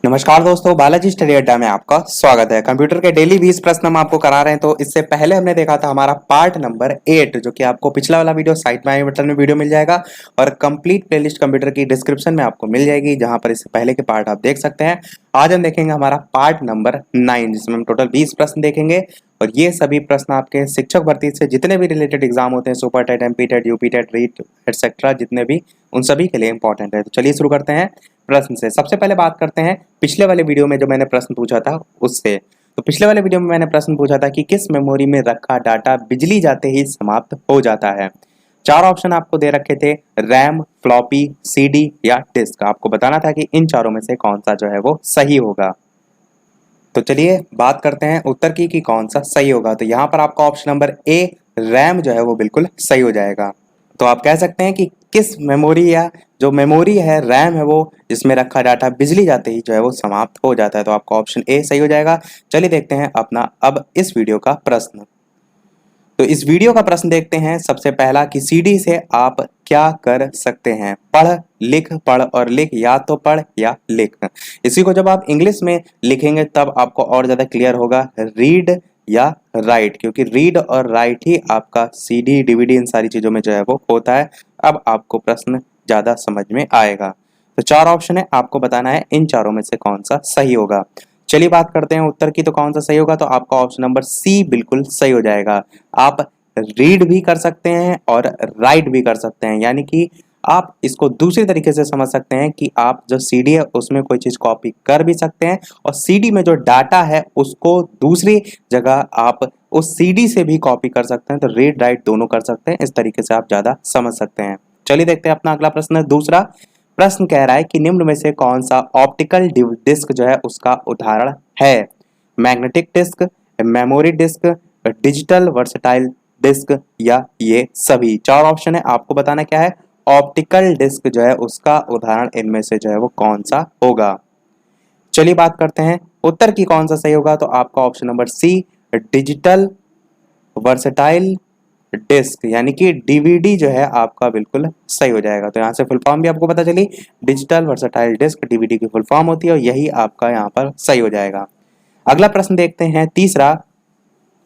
नमस्कार दोस्तों, बालाजी स्टडी अड्डा में आपका स्वागत है। कंप्यूटर के डेली 20 प्रश्न हम आपको करा रहे हैं। तो इससे पहले हमने देखा था हमारा पार्ट नंबर 8, जो कि आपको पिछला वाला वीडियो साइड में आई बटन में वीडियो मिल जाएगा और कंप्लीट प्लेलिस्ट कंप्यूटर की डिस्क्रिप्शन में आपको मिल जाएगी, जहां पर इससे पहले के पार्ट आप देख सकते हैं। आज हम देखेंगे हमारा पार्ट नंबर 9, जिसमें हम टोटल 20 प्रश्न देखेंगे और ये सभी प्रश्न आपके शिक्षक भर्ती से जितने भी रिलेटेड एग्जाम होते हैं, super TET, MP TET, UP TET, REET etcetera, जितने भी, उन सभी के लिए इंपॉर्टेंट है। तो चलिए शुरू करते हैं प्रश्न से। सबसे पहले बात करते हैं पिछले वाले वीडियो में जो मैंने प्रश्न पूछा था उससे। तो पिछले वाले वीडियो में मैंने प्रश्न पूछा था कि किस मेमोरी में रखा डाटा बिजली जाते ही समाप्त हो जाता है। 4 ऑप्शन आपको दे रखे थे, रैम, फ्लॉपी, सीडी या डिस्क। आपको बताना था कि इन चारों में से कौन सा जो है वो सही होगा। तो चलिए बात करते हैं उत्तर की कि कौन सा सही होगा। तो यहाँ पर आपका ऑप्शन नंबर ए, रैम, जो है वो बिल्कुल सही हो जाएगा। तो आप कह सकते हैं कि किस मेमोरी या जो मेमोरी है, रैम है, वो जिसमें रखा डाटा बिजली जाते ही जो है वो समाप्त हो जाता है। तो आपका ऑप्शन ए सही हो जाएगा। चलिए देखते हैं अपना अब इस वीडियो का प्रश्न। तो इस वीडियो का प्रश्न देखते हैं। सबसे पहला कि सीडी से आप क्या कर सकते हैं? पढ़ और लिख, या तो पढ़ या लिख। इसी को जब आप इंग्लिश में लिखेंगे तब आपको और ज्यादा क्लियर होगा, रीड या राइट, क्योंकि रीड और राइट ही आपका सीडी, डीवीडी, इन सारी चीजों में जो है वो होता है। अब आपको प्रश्न ज्यादा समझ में आएगा। तो 4 ऑप्शन है, आपको बताना है इन चारों में से कौन सा सही होगा। चलिए बात करते हैं उत्तर की। तो कौन सा सही होगा? तो आपका ऑप्शन नंबर सी बिल्कुल सही हो जाएगा। आप रीड भी कर सकते हैं और राइट भी कर सकते हैं, यानी कि आप इसको दूसरी तरीके से समझ सकते हैं कि आप जो सीडी है उसमें कोई चीज कॉपी कर भी सकते हैं और सीडी में जो डाटा है उसको दूसरी जगह आप उस सीडी से भी कॉपी कर सकते हैं। तो रीड राइट दोनों कर सकते हैं। इस तरीके से आप ज्यादा समझ सकते हैं। चलिए देखते हैं अपना अगला प्रश्न। दूसरा प्रश्न कह रहा है कि निम्न में से कौन सा ऑप्टिकल डिस्क जो है उसका उदाहरण है? Magnetic disk, memory disk, digital versatile disk या ये सभी। 4 ऑप्शन है, आपको बताना क्या है? ऑप्टिकल डिस्क जो है उसका उदाहरण इनमें से जो है वो कौन सा होगा। चलिए बात करते हैं उत्तर की कौन सा सही होगा। तो आपका option number c, digital versatile disk, यानी कि डीवीडी जो है आपका बिल्कुल सही हो जाएगा। तो यहाँ से फुल फॉर्म भी आपको पता चली, डिजिटल वर्सटाइल डिस्क डीवीडी की फुल फॉर्म होती है और यही आपका यहाँ पर सही हो जाएगा। अगला प्रश्न देखते हैं तीसरा,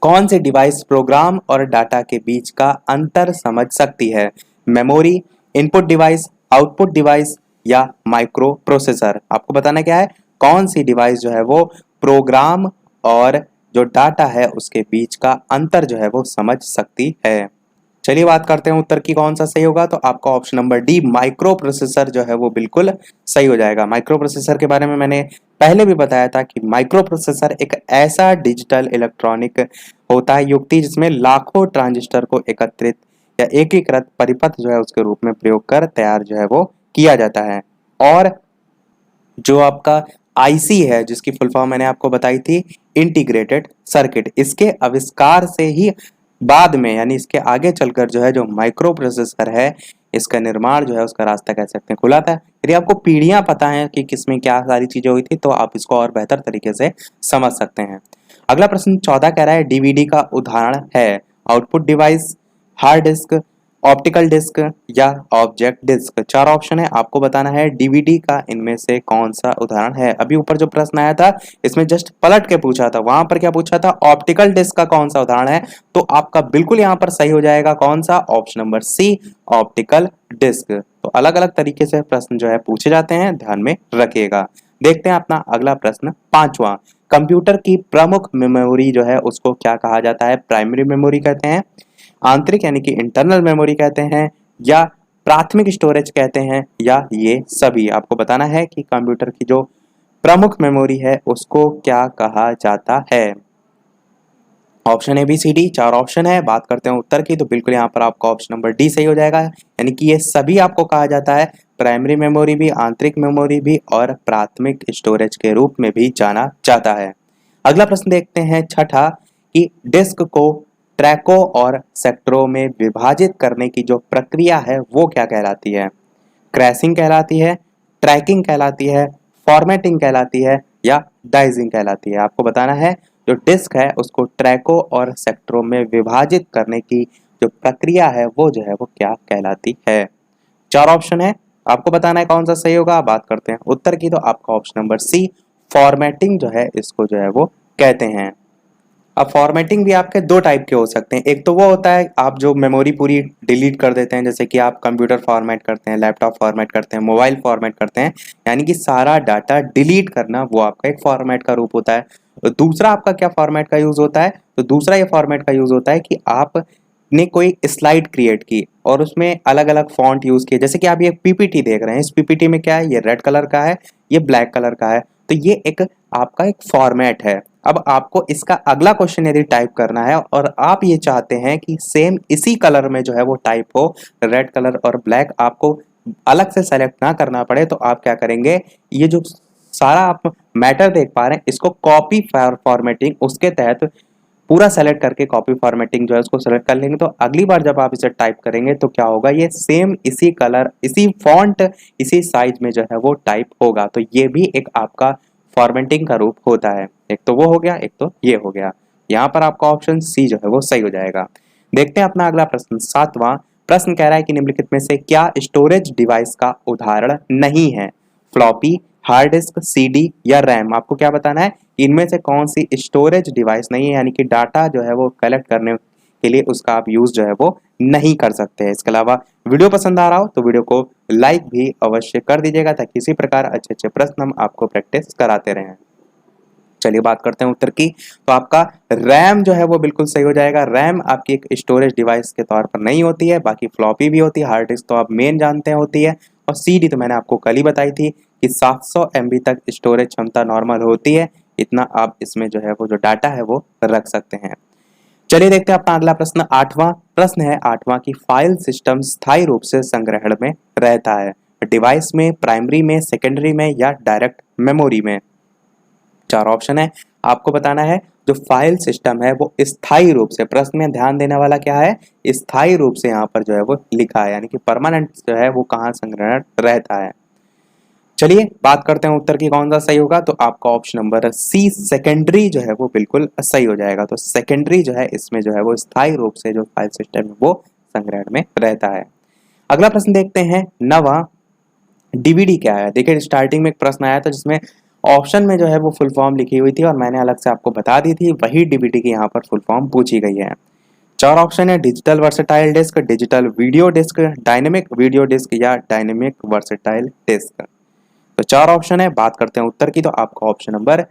कौन सी डिवाइस प्रोग्राम और डाटा के बीच का अंतर समझ सकती है? Memory, input device, output device या माइक्रो प्रोसेसर। आपको बताना क्या है? कौन सी डिवाइस जो है वो प्रोग्राम और जो डाटा है उसके बीच का अंतर जो है वो समझ सकती है। चलिए बात करते हैं उत्तर की कौन सा सही होगा। तो आपका option number D, micro processor जो है वो बिल्कुल सही हो जाएगा। माइक्रो प्रोसेसर के बारे में मैंने पहले भी बताया था कि माइक्रो प्रोसेसर एक ऐसा डिजिटल इलेक्ट्रॉनिक होता है युक्ति जिसमें लाखों ट्रांजिस्टर को एकत्रित या एकीकृत परिपथ जो है उसके रूप में प्रयोग कर तैयार जो है वो किया जाता है। और जो आपका आईसी है, जिसकी फुल फॉर्म मैंने आपको बताई थी, इंटीग्रेटेड सर्किट, इसके आविष्कार से ही बाद में, यानी इसके आगे चलकर जो है जो माइक्रो प्रोसेसर है, इसका निर्माण जो है उसका रास्ता कह सकते हैं खुला था। यदि आपको पीढ़ियां पता है कि किसमें क्या सारी चीजें हुई थी तो आप इसको और बेहतर तरीके से समझ सकते हैं। अगला प्रश्न 14 कह रहा है डीवीडी का उदाहरण है output device, hard disk, optical disk या ऑब्जेक्ट डिस्क। 4 ऑप्शन है, आपको बताना है डीवीडी का इनमें से कौन सा उदाहरण है। अभी ऊपर जो प्रश्न आया था इसमें जस्ट पलट के पूछा था, वहां पर क्या पूछा था? ऑप्टिकल डिस्क का कौन सा उदाहरण है। तो आपका बिल्कुल यहाँ पर सही हो जाएगा कौन सा? Option number c, optical disk. तो अलग अलग तरीके से प्रश्न जो है पूछे जाते हैं, ध्यान में रखिएगा। देखते हैं अपना अगला प्रश्न 5वां, कंप्यूटर की प्रमुख मेमोरी जो है उसको क्या कहा जाता है? प्राइमरी मेमोरी कहते हैं, आंतरिक यानी कि इंटरनल मेमोरी कहते हैं, या प्राथमिक स्टोरेज कहते हैं, या ये सभी। आपको बताना है कि कंप्यूटर की जो प्रमुख मेमोरी है उसको क्या कहा जाता है। Option a b c d, 4 option है। बात करते हैं उत्तर की। तो बिल्कुल यहाँ पर आपका ऑप्शन नंबर डी सही हो जाएगा, यानी कि ये सभी आपको कहा जाता है। प्राइमरी मेमोरी भी, आंतरिक मेमोरी भी और प्राथमिक स्टोरेज के रूप में भी जाना जाता है। अगला प्रश्न देखते हैं 6ठा, कि डिस्क को ट्रैकों और सेक्टरों में विभाजित करने की जो प्रक्रिया है वो क्या कहलाती है? क्रैशिंग कहलाती है, ट्रैकिंग कहलाती है, फॉर्मेटिंग कहलाती है या डाइजिंग कहलाती है। आपको बताना है जो डिस्क है उसको ट्रैकों और सेक्टरों में विभाजित करने की जो प्रक्रिया है वो जो है वो क्या कहलाती है। 4 ऑप्शन है, आपको बताना है कौन सा सही होगा। बात करते हैं उत्तर की। तो आपका ऑप्शन नंबर सी, फॉर्मेटिंग जो है इसको जो है वो कहते हैं। अब फॉर्मेटिंग भी आपके दो टाइप के हो सकते हैं। एक तो वो होता है आप जो मेमोरी पूरी डिलीट कर देते हैं, जैसे कि आप कंप्यूटर फॉर्मेट करते हैं, लैपटॉप फॉर्मेट करते हैं, मोबाइल फॉर्मेट करते हैं, यानी कि सारा डाटा डिलीट करना, वो आपका एक फॉर्मेट का रूप होता है। तो दूसरा आपका क्या फॉर्मेट का यूज होता है, तो दूसरा ये फॉर्मेट का यूज होता है कि आपने कोई स्लाइड क्रिएट की और उसमें अलग अलग फॉन्ट यूज किए, जैसे कि आप ये पीपीटी देख रहे हैं, इस पीपीटी में क्या है, ये रेड कलर का है, ये ब्लैक कलर का है, तो ये एक आपका एक फॉर्मेट है। अब आपको इसका अगला क्वेश्चन यदि टाइप करना है और आप ये चाहते हैं कि सेम इसी कलर में जो है वो टाइप हो, रेड कलर और ब्लैक, आपको अलग से सेलेक्ट ना करना पड़े, तो आप क्या करेंगे, ये जो सारा आप मैटर देख पा रहे हैं इसको कॉपी फॉर्मेटिंग उसके तहत पूरा सेलेक्ट करके कॉपी फॉर्मेटिंग जो है उसको सेलेक्ट कर लेंगे, तो अगली बार जब आप इसे टाइप करेंगे तो क्या होगा, ये सेम इसी कलर, इसी फॉन्ट, इसी साइज में जो है वो टाइप होगा। तो ये भी एक आपका फॉर्मेटिंग का रूप होता है। एक तो वो हो गया, एक तो ये हो गया। यहाँ पर आपका ऑप्शन सी जो है वो सही हो जाएगा। देखते हैं अपना अगला प्रश्न, 7वां प्रश्न कह रहा है कि निम्नलिखित में से क्या स्टोरेज डिवाइस का उदाहरण नहीं है, फ्लॉपी, हार्ड डिस्क, सीडी या रैम। आपको क्या बताना है, इनमें से कौन सी स्टोरेज डिवाइस नहीं है, यानी कि डाटा जो है वो कलेक्ट करने के लिए उसका आप यूज जो है वो नहीं कर सकते हैं। इसके अलावा वीडियो पसंद आ रहा हो तो वीडियो को लाइक भी अवश्य कर दीजिएगा, ताकि इसी प्रकार अच्छे अच्छे प्रश्न हम आपको प्रैक्टिस कराते रहें। चलिए बात करते हैं उत्तर की। तो आपका रैम जो है वो बिल्कुल सही हो जाएगा। रैम आपकी एक स्टोरेज डिवाइस के तौर पर नहीं होती है, बाकी फ्लॉपी भी होती है, हार्ड डिस्क तो आप मेन जानते हैं होती है, और सीडी तो मैंने आपको कल ही बताई थी कि 700 MB तक स्टोरेज क्षमता नॉर्मल होती है, इतना आप इसमें जो है वो जो डाटा है वो रख सकते हैं। चलिए देखते हैं अपना अगला प्रश्न, 8वां प्रश्न है 8वां की फाइल सिस्टम स्थायी रूप से संग्रहण में रहता है, डिवाइस में, प्राइमरी में, सेकेंडरी में या डायरेक्ट मेमोरी में। चार ऑप्शन है, आपको बताना है जो फाइल सिस्टम है वो स्थायी रूप से, प्रश्न में ध्यान देने वाला क्या है, स्थायी रूप से यहाँ पर जो है वो लिखा है, यानी कि परमानेंट जो है वो कहाँ संग्रहण रहता है। चलिए बात करते हैं उत्तर की कौन सा सही होगा, तो आपका ऑप्शन नंबर सी सेकेंडरी जो है वो बिल्कुल सही हो जाएगा। तो सेकेंडरी जो है इसमें जो है वो स्थायी रूप से जो फाइल सिस्टम है वो संग्रहण में रहता है। अगला प्रश्न देखते हैं, 9वां डीवीडी क्या है। देखिए स्टार्टिंग में एक प्रश्न आया था जिसमें ऑप्शन में जो है वो फुल फॉर्म लिखी हुई थी और मैंने अलग से आपको बता दी थी, वही डीवीडी की यहाँ पर फुल फॉर्म पूछी गई है। चार ऑप्शन है, digital versatile disk, digital video disk, dynamic video disk या डायनेमिक वर्सेटाइल डिस्क। तो चार ऑप्शन है, बात करते हैं उत्तर की, तो आपका ऑप्शन नंबर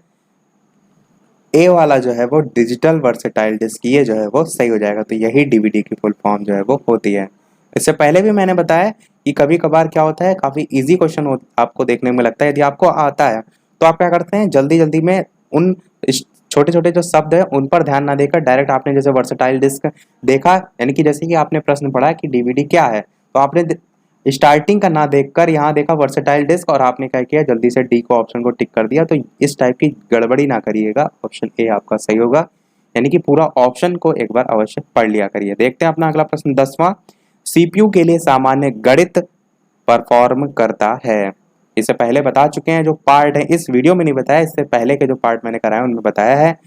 ए वाला जो है वो डिजिटल वर्सेटाइल डिस्क, ये जो है वो सही हो जाएगा। तो यही डीवीडी की फुल फॉर्म जो है वो होती है। इससे पहले भी मैंने बताया कि कभी कभार क्या होता है, काफी इजी क्वेश्चन आपको देखने में लगता है, यदि आपको आता है तो आप क्या करते हैं, जल्दी जल्दी में उन छोटे छोटे जो शब्द है उन पर ध्यान ना देकर डायरेक्ट आपने जैसे वर्सेटाइल डिस्क देखा, यानी कि जैसे कि आपने प्रश्न पढ़ा कि डीवीडी क्या है, तो आपने स्टार्टिंग का ना देखकर यहाँ देखा वर्सेटाइल डिस्क और आपने क्या किया, जल्दी से डी को ऑप्शन को टिक कर दिया। तो इस टाइप की गड़बड़ी ना करिएगा, ऑप्शन ए आपका सही होगा, यानी कि पूरा ऑप्शन को एक बार अवश्य पढ़ लिया करिए। देखते हैं अपना अगला प्रश्न, 10वां सीपीयू के लिए सामान्य गणित परफॉर्म करता है। इससे पहले बता चुके हैं, जो पार्ट है इस वीडियो में नहीं बताया, इससे पहले के जो पार्ट मैंने कराया उनमें बताया है।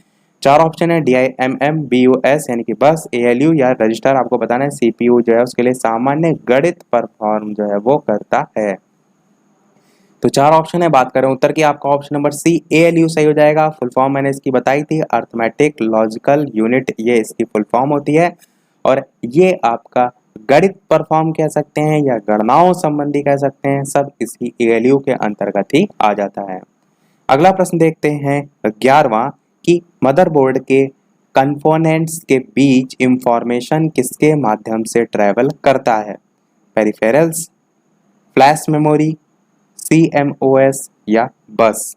चार ऑप्शन है, DIMM, BUS यानी कि बस, ALU या रजिस्टर। आपको बताना है सीपीयू जो है उसके लिए सामान्य गणित परफॉर्म जो है वो करता है। तो चार ऑप्शन है, बात करें उत्तर की, आपका ऑप्शन नंबर सी ALU सही हो जाएगा। फुल फॉर्म मैंने इसकी बताई थी, अर्थमेटिक लॉजिकल यूनिट, ये इसकी फुल फॉर्म होती है, और ये आपका गणित परफॉर्म कह सकते हैं या गणनाओं संबंधी कह सकते हैं, सब इसी ALU के अंतर्गत ही आ जाता है। अगला प्रश्न देखते हैं, 11वां कि मदरबोर्ड के कंपोनेंट्स के बीच इंफॉर्मेशन किसके माध्यम से ट्रेवल करता है, पेरिफेरल्स, फ्लैश मेमोरी, CMOS या बस।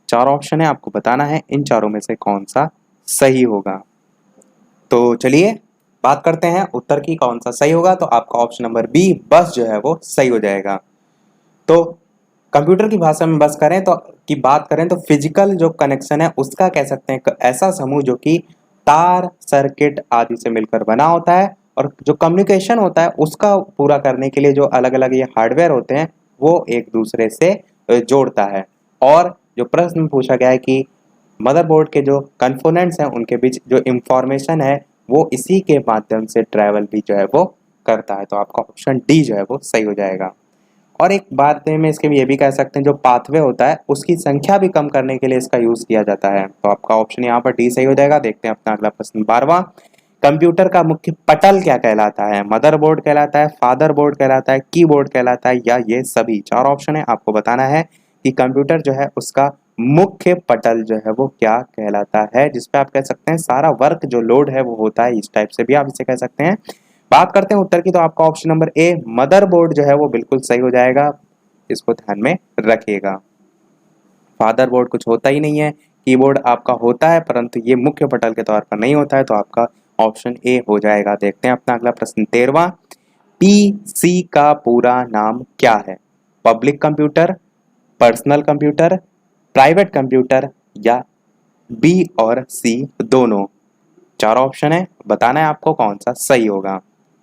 चार ऑप्शन है, आपको बताना है इन चारों में से कौन सा सही होगा। तो चलिए बात करते हैं उत्तर की कौन सा सही होगा, तो आपका ऑप्शन नंबर बी बस जो है वो सही हो जाएगा। तो कंप्यूटर की भाषा में बस करें तो की बात करें तो फिजिकल जो कनेक्शन है उसका कह सकते हैं ऐसा समूह जो कि तार, सर्किट आदि से मिलकर बना होता है, और जो कम्युनिकेशन होता है उसका पूरा करने के लिए जो अलग अलग ये हार्डवेयर होते हैं वो एक दूसरे से जोड़ता है। और जो प्रश्न पूछा गया है कि मदरबोर्ड के जो कंपोनेंट्स हैं उनके बीच जो इंफॉर्मेशन है वो इसी के माध्यम से ट्रैवल भी जो है वो करता है। तो आपका ऑप्शन डी जो है वो सही हो जाएगा। और एक बात में इसके ये भी कह सकते हैं, जो पाथवे होता है उसकी संख्या भी कम करने के लिए इसका यूज किया जाता है। तो आपका ऑप्शन यहाँ पर डी सही हो जाएगा। देखते हैं अपना अगला प्रश्न 12वां। कंप्यूटर का मुख्य पटल क्या कहलाता है? मदरबोर्ड कहलाता है, फादरबोर्ड कहलाता है, कीबोर्ड कहलाता है, या ये सभी? चार ऑप्शन है, आपको बताना है कि कंप्यूटर जो है उसका मुख्य पटल जो है वो क्या कहलाता है, जिसपे आप कह सकते हैं सारा वर्क जो लोड है वो होता है। इस टाइप से भी आप इसे कह सकते हैं। बात करते हैं उत्तर की, तो आपका ऑप्शन नंबर ए मदरबोर्ड जो है वो बिल्कुल सही हो जाएगा। इसको ध्यान में रखिएगा। फादरबोर्ड कुछ होता ही नहीं है, कीबोर्ड आपका होता है परंतु ये मुख्य पटल के तौर पर नहीं होता है, तो आपका ऑप्शन ए हो जाएगा। देखते हैं अपना अगला प्रश्न 13वां। पीसी का पूरा नाम क्या है? Public computer, personal computer, private computer, या बी और सी दोनों? चार ऑप्शन है, बताना है आपको कौन सा सही होगा।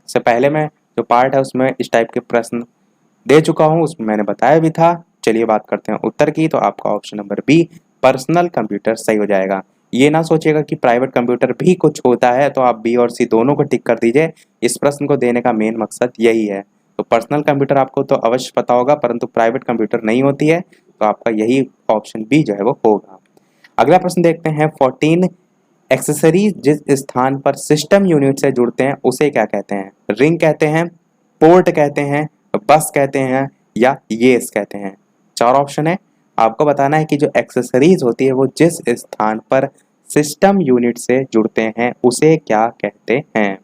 इससे पहले मैं जो पार्ट है उसमें इस टाइप के प्रश्न दे चुका हूं, उसमें मैंने बताया भी था। चलिए बात करते हैं उत्तर की, तो आपका option number b personal computer सही हो जाएगा। ये ना सोचिएगा कि प्राइवेट कंप्यूटर भी कुछ होता है, तो आप बी और सी दोनों को टिक कर दीजिए। इस प्रश्न को देने का मेन मकसद यही है। तो पर्सनल कंप्यूटर आपको तो अवश्य पता होगा, परंतु प्राइवेट कंप्यूटर नहीं होती है, तो आपका यही ऑप्शन बी जो है वो होगा। अगला प्रश्न देखते हैं 14। एक्सेसरीज जिस स्थान पर सिस्टम यूनिट से जुड़ते हैं उसे क्या कहते हैं? रिंग कहते हैं, पोर्ट कहते हैं, बस कहते हैं, या येस कहते हैं? चार ऑप्शन है, आपको बताना है कि जो एक्सेसरीज होती है वो जिस स्थान पर सिस्टम यूनिट से जुड़ते हैं उसे क्या कहते हैं?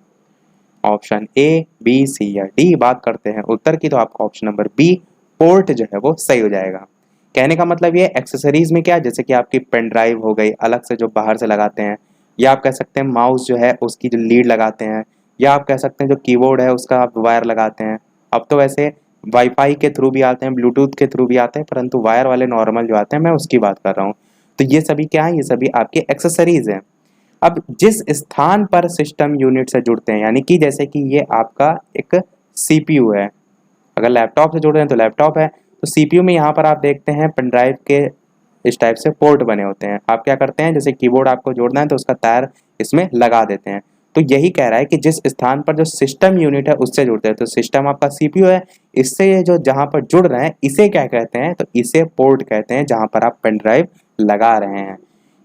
ऑप्शन ए, बी, सी या डी? बात करते हैं उत्तर की, तो आपका ऑप्शन नंबर बी पोर्ट जो है वो सही हो जाएगा। कहने का मतलब ये एक्सेसरीज में क्या, जैसे कि आपकी पेन ड्राइव हो गई अलग से जो बाहर से लगाते हैं, या आप कह सकते हैं माउस जो है उसकी जो लीड लगाते हैं, या आप कह सकते हैं जो कीबोर्ड है उसका आप वायर लगाते हैं। अब तो वैसे वाईफाई के थ्रू भी आते हैं, ब्लूटूथ के थ्रू भी आते हैं, परंतु वायर वाले नॉर्मल जो आते हैं मैं उसकी बात कर रहा हूँ। तो ये सभी क्या है? ये सभी आपके एक्सेसरीज हैं। अब जिस स्थान पर सिस्टम यूनिट से जुड़ते हैं, यानी कि जैसे कि ये आपका एक सीपीयू है, अगर लैपटॉप से जुड़ रहे हैं तो लैपटॉप है, तो सीपीयू में यहाँ पर आप देखते हैं पेन ड्राइव के इस टाइप से पोर्ट बने होते हैं। आप क्या करते हैं, जैसे कीबोर्ड आपको जोड़ना है तो उसका तार इसमें लगा देते हैं। तो यही कह रहा है कि जिस स्थान पर जो सिस्टम यूनिट है उससे जुड़ते हैं, तो सिस्टम आपका सीपीयू है, इससे ये जो जहाँ पर जुड़ रहे हैं इसे क्या कहते हैं? तो इसे पोर्ट कहते हैं, जहाँ पर आप पेन ड्राइव लगा रहे हैं।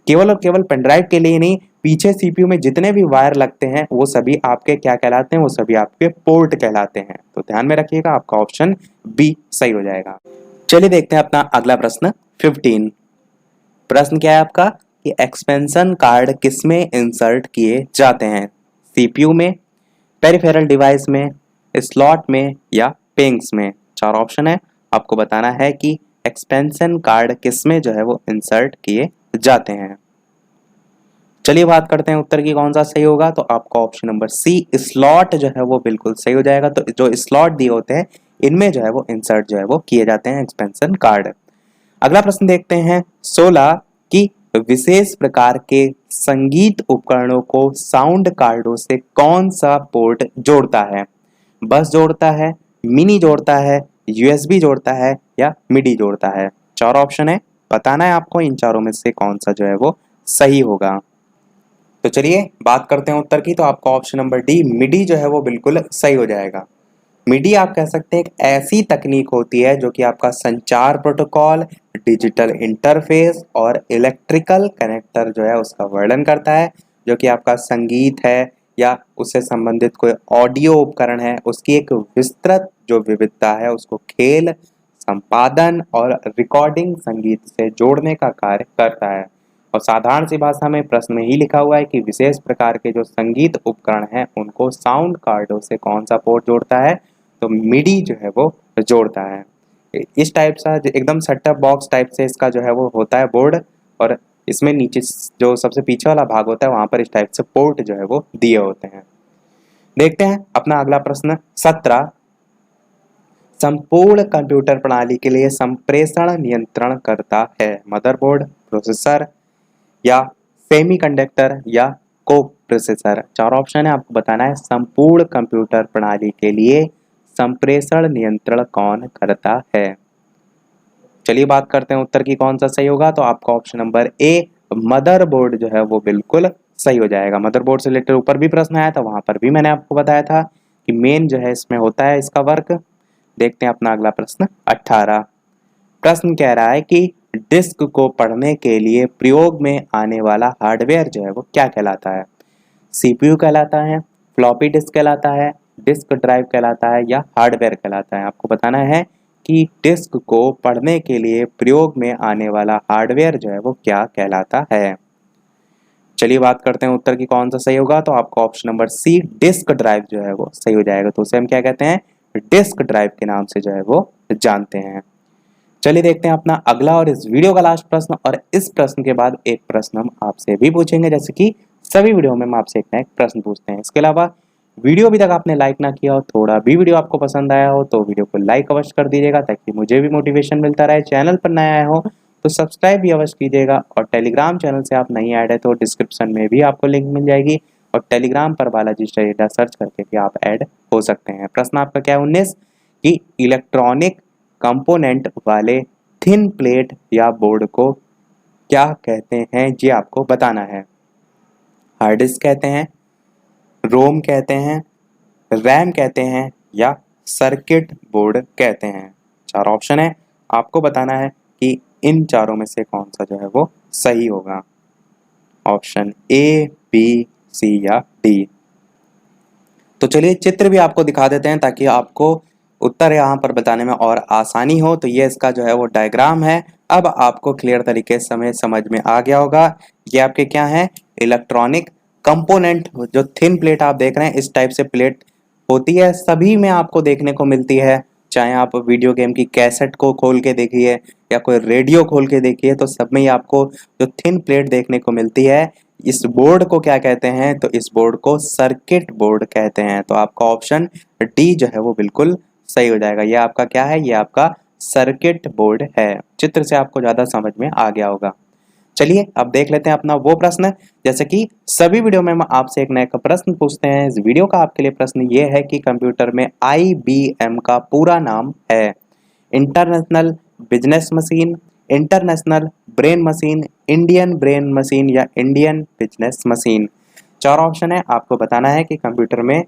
केवल और केवल पेन ड्राइव के लिए नहीं, पीछे सीपीयू में जितने भी वायर लगते हैं वो सभी आपके क्या कहलाते हैं? वो सभी आपके पोर्ट कहलाते हैं। तो ध्यान में रखिएगा, आपका ऑप्शन बी सही हो जाएगा। चलिए देखते हैं अपना अगला प्रश्न 15। प्रश्न क्या है आपका कि एक्सपेंशन कार्ड किसमें इंसर्ट किए जाते हैं? सीपीयू में, पेरिफेरल डिवाइस में, स्लॉट में, या पिंग्स में? चार ऑप्शन है, आपको बताना है कि एक्सपेंशन कार्ड किसमें जो है वो इंसर्ट किए जाते हैं। चलिए बात करते हैं उत्तर की कौन सा सही होगा, तो आपका ऑप्शन नंबर सी स्लॉट जो है वो बिल्कुल सही हो जाएगा। तो जो स्लॉट दिए होते हैं इनमें जो है वो इंसर्ट जो है वो किए जाते हैं एक्सपेंशन कार्ड। अगला प्रश्न देखते हैं 16 की विशेष प्रकार के संगीत उपकरणों को साउंड कार्डों से कौन सा पोर्ट जोड़ता है? बस जोड़ता है, मिनी जोड़ता है, यूएसबी जोड़ता है, या मिडी जोड़ता है? चार ऑप्शन है, बताना है आपको इन चारों में से कौन सा जो है वो सही होगा। तो चलिए बात करते हैं उत्तर की, तो आपका ऑप्शन नंबर डी मिडी जो है वो बिल्कुल सही हो जाएगा। मिडी आप कह सकते हैं एक ऐसी तकनीक होती है जो कि आपका संचार प्रोटोकॉल, डिजिटल इंटरफेस और इलेक्ट्रिकल कनेक्टर जो है उसका वर्णन करता है। जो कि आपका संगीत है या उससे संबंधित कोई ऑडियो उपकरण है उसकी एक विस्तृत जो विविधता है उसको खेल, संपादन और रिकॉर्डिंग संगीत से जोड़ने का कार्य करता है। और साधारण सी भाषा में प्रश्न में ही लिखा हुआ है कि विशेष प्रकार के जो संगीत उपकरण हैं उनको साउंड कार्डों से कौन सा पोर्ट जोड़ता है? तो मिडी जो है वो जोड़ता है। इस टाइप सा एकदम सेटअप बॉक्स टाइप से इसका जो है वो होता है बोर्ड, और इसमें नीचे जो सबसे पीछे वाला भाग होता है वहां पर इस टाइप से पोर्ट जो है वो दिए होते हैं। देखते हैं अपना अगला प्रश्न 17। संपूर्ण कंप्यूटर प्रणाली के लिए संप्रेषण नियंत्रण करता है मदरबोर्ड, प्रोसेसर, या सेमीकंडक्टर, या को प्रोसेसर? चार ऑप्शन है, आपको बताना है संपूर्ण कंप्यूटर प्रणाली के लिए संप्रेषण नियंत्रण कौन करता है। चलिए बात करते हैं उत्तर की कौन सा सही होगा, तो आपका ऑप्शन नंबर ए मदरबोर्ड जो है वो बिल्कुल सही हो जाएगा। मदरबोर्ड से रिलेटेड ऊपर भी प्रश्न आया था, वहां पर भी मैंने आपको बताया था कि मेन जो है इसमें होता है इसका वर्क देखते हैं अपना अगला प्रश्न 18। प्रश्न कह रहा है कि डिस्क को पढ़ने के लिए प्रयोग में आने वाला हार्डवेयर जो है वो क्या कहलाता है? सीपीयू कहलाता है, फ्लॉपी डिस्क कहलाता है, डिस्क ड्राइव कहलाता है या हार्डवेयर कहलाता है? आपको बताना है कि डिस्क को पढ़ने के लिए प्रयोग में आने वाला हार्डवेयर जो है वो क्या कहलाता है। चलिए बात करते हैं उत्तर की कौन सा सही होगा। तो आपका option number c disk drive जो है वो सही हो जाएगा। तो उसे हम क्या कहते हैं? डिस्क ड्राइव के नाम से जो है वो जानते हैं। चलिए देखते हैं अपना अगला और इस वीडियो का लास्ट प्रश्न, और इस प्रश्न के बाद एक प्रश्न हम आपसे भी पूछेंगे, जैसे कि सभी वीडियो में हम आपसे एक ना एक प्रश्न पूछते हैं। इसके अलावा वीडियो अभी तक आपने लाइक ना किया हो, थोड़ा भी वीडियो आपको पसंद आया हो तो वीडियो को लाइक अवश्य कर दीजिएगा ताकि मुझे भी मोटिवेशन मिलता रहे। चैनल पर नया आए हो तो सब्सक्राइब भी अवश्य कीजिएगा, और टेलीग्राम चैनल से आप नहीं ऐड है तो डिस्क्रिप्शन में भी आपको लिंक मिल जाएगी, और टेलीग्राम पर बालाजी स्टडी अड्डा सर्च करके भी आप ऐड हो सकते हैं। प्रश्न आपका क्या है 19 कि इलेक्ट्रॉनिक कंपोनेंट वाले थिन प्लेट या बोर्ड को क्या कहते हैं, ये आपको बताना है। हार्ड डिस्क कहते हैं, रोम कहते हैं, रैम कहते हैं या सर्किट बोर्ड कहते हैं? 4 ऑप्शन है, आपको बताना है कि इन चारों में से कौन सा जो है वो सही होगा। ऑप्शन ए, बी, सी या डी। तो चलिए चित्र भी आपको दिखा देते हैं ताकि आपको उत्तर यहाँ पर बताने में और आसानी हो। तो ये इसका जो है वो डायग्राम है। अब आपको क्लियर तरीके से समझ में आ गया होगा। ये आपके क्या है? Electronic component. जो थिन प्लेट आप देख रहे हैं, इस टाइप से प्लेट होती है, सभी में आपको देखने को मिलती है। चाहे आप वीडियो गेम की कैसेट को खोल के देखिए या कोई रेडियो खोल के देखिए, तो सब में ही आपको जो थिन प्लेट देखने को मिलती है। इस बोर्ड को क्या कहते हैं? तो इस बोर्ड को सर्किट बोर्ड कहते हैं। तो आपका ऑप्शन डी जो है वो बिल्कुल सही हो जाएगा। ये आपका क्या है? ये आपका सर्किट बोर्ड है। चित्र से आपको ज्यादा समझ में आ गया होगा। चलिए अब देख लेते हैं अपना वो प्रश्न, जैसे कि सभी वीडियो में हम आपसे एक नया प्रश्न पूछते हैं। इस वीडियो का आपके लिए प्रश्न ये है कि कंप्यूटर में IBM का पूरा नाम है international business machine, international brain machine, Indian brain machine या इंडियन बिजनेस मशीन? 4 ऑप्शन है, आपको बताना है कि कंप्यूटर में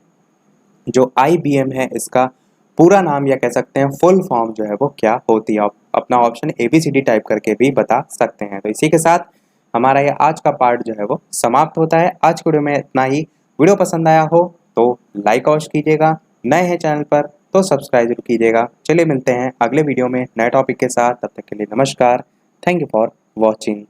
जो IBM है इसका पूरा नाम या कह सकते हैं फुल फॉर्म जो है वो क्या होती है। आप अपना ऑप्शन ABCD टाइप करके भी बता सकते हैं। तो इसी के साथ हमारा ये आज का पार्ट जो है वो समाप्त होता है। आज के वीडियो में इतना ही। वीडियो पसंद आया हो तो लाइक अवश्य कीजिएगा, नए हैं चैनल पर तो सब्सक्राइब जरूर कीजिएगा। चलिए मिलते हैं अगले वीडियो में नए टॉपिक के साथ। तब तक के लिए नमस्कार। Thank you for watching.